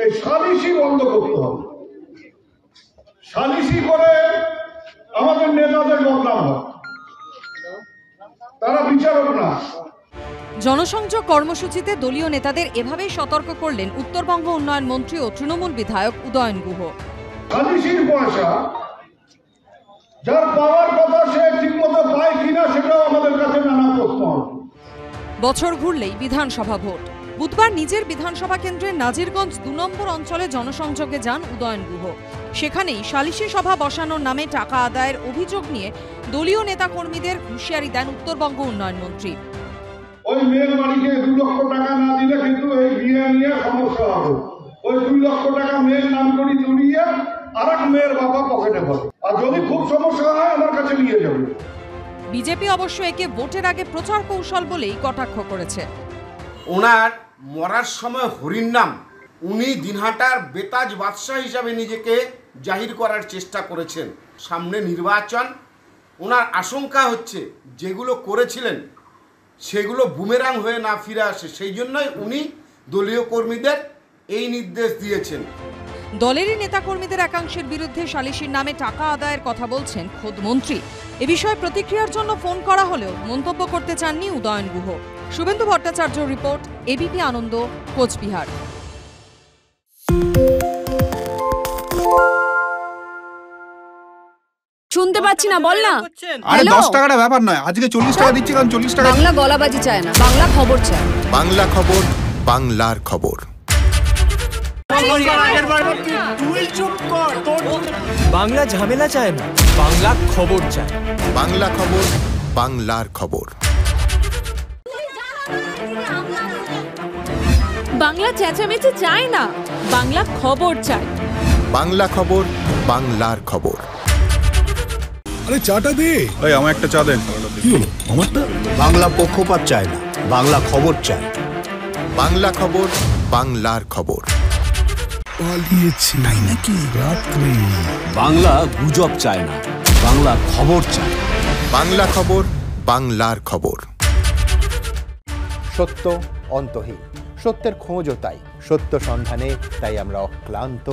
এই সালিশি বন্ধ করতে হবে। সালিশি করে আমাদের নেতাদের বদনাম হয়, তারা বিচারক না। জনসংযোগ কর্মসূচিতে দলীয় নেতাদের এভাবেই সতর্ক করলেন উত্তরবঙ্গ উন্নয়ন মন্ত্রী ও তৃণমূল বিধায়ক উদয়ন গুহ। সালিশির পয়সা যার পাওয়ার কথা সে ঠিকমতো পায় কিনা সেটাও আমাদের কাছে নানা প্রশ্ন। বছর ঘুরলেই বিধানসভা ভোট। বুধবার নিজের বিধানসভা কেন্দ্রের নাজিরগঞ্জ ২ নম্বর অঞ্চলে জনসংযোগে যান উদয়ন গুহ। সেখানেই সালিশি সভা বসানোর নামে টাকা আদায়ের অভিযোগ নিয়ে দলীয় নেতাকর্মীদের হুঁশিয়ারি দেন উত্তরবঙ্গ উন্নয়ন মন্ত্রী। ওই মেয়ের বাড়িকে ২ লক্ষ টাকা না দিলে কিন্তু এই বিয়ে নিয়ে সমস্যা হবে। ওই ২ লক্ষ টাকা মেয়ের নাম করে তুলিয়ে আরেক মেয়ের বাবা পকেটে ভরে, আর যদি খুব সমস্যা হয় আমার কাছে নিয়ে যাবে। বিজেপি অবশ্য একে ভোটের আগে প্রচার কৌশল বলেই কটাক্ষ করেছে। ওনার মরার সময় হরির নাম, উনি দিনহাটার বেতাজ বাদশাহ হিসাবে নিজেকে জাহির করার চেষ্টা করেছেন। সামনে নির্বাচন, ওনার আশঙ্কা হচ্ছে যেগুলো করেছিলেন সেগুলো বুমেরাং হয়ে না ফিরে আসে, সেই জন্যই উনি দলীয় কর্মীদের এই নির্দেশ দিয়েছেন। দলেরই নেতাকর্মীদের একাংশের বিরুদ্ধে সালিশির নামে টাকা আদায়ের কথা বলছেন খোদ মন্ত্রী। এ বিষয়ে প্রতিক্রিয়ার জন্য ফোন করা হলেও মন্তব্য করতে চাননি উদয়ন গুহ। শুভেন্দু ভট্টাচার্য রিপোর্ট, এবিপি আনন্দ, কোচবিহার। শুনতে পাচ্ছি না, বল না। আরে 10 টাকাটা ব্যাপার নয়, আজকে 40 টাকা দিচ্ছি, কারণ 40 টাকা। বাংলা গলাবাজি চায় না, বাংলা খবর চায়। বাংলা খবর, বাংলার খবর। বাংলা ঝামেলা চায় না, বাংলা খবর চায়। বাংলা খবর, বাংলার খবর। বাংলা চেঁচামেচি চায় না, বাংলা খবর চায়। বাংলা খবর, বাংলার খবর। আরে চাটা দে। এই আমার একটা চা দেন। কি হলো আমারটা? বাংলা পক্ষপাত চায় না, বাংলা খবর চায়। বাংলা খবর, বাংলার খবর। পালিয়েছি তাই নাকি? রাত্রে বাংলা গুজব চায় না, বাংলা খবর চায়। বাংলা খবর, বাংলার খবর। সত্য অন্তহীন, সত্যের খোঁজও তাই, সত্য সন্ধানে তাই আমরা অক্লান্ত,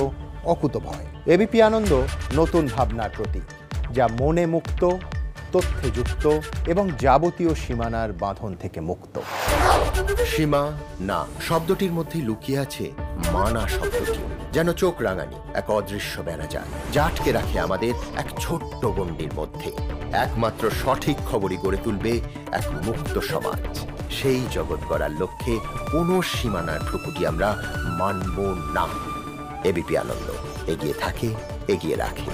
অকুতভয়। এবিপি আনন্দ নতুন ভাবনার প্রতীক, যা মনে মুক্ত, তথ্যে যুক্ত এবং যাবতীয় সীমানার বাঁধন থেকে মুক্ত। সীমা না শব্দটির মধ্যে লুকিয়ে আছে মানা শব্দটি, যেন চোখ রাঙানি এক অদৃশ্য বেড়াজাল, যা আটকে রাখে আমাদের এক ছোট্ট গণ্ডির মধ্যে। একমাত্র সঠিক খবরই গড়ে তুলবে এক মুক্ত সমাজ। সেই জগৎ গড়ার লক্ষ্যে কোনো সীমানার ঠুকুটি আমরা মানব না। এবিপি আনন্দ এগিয়ে থাকে, এগিয়ে রাখে।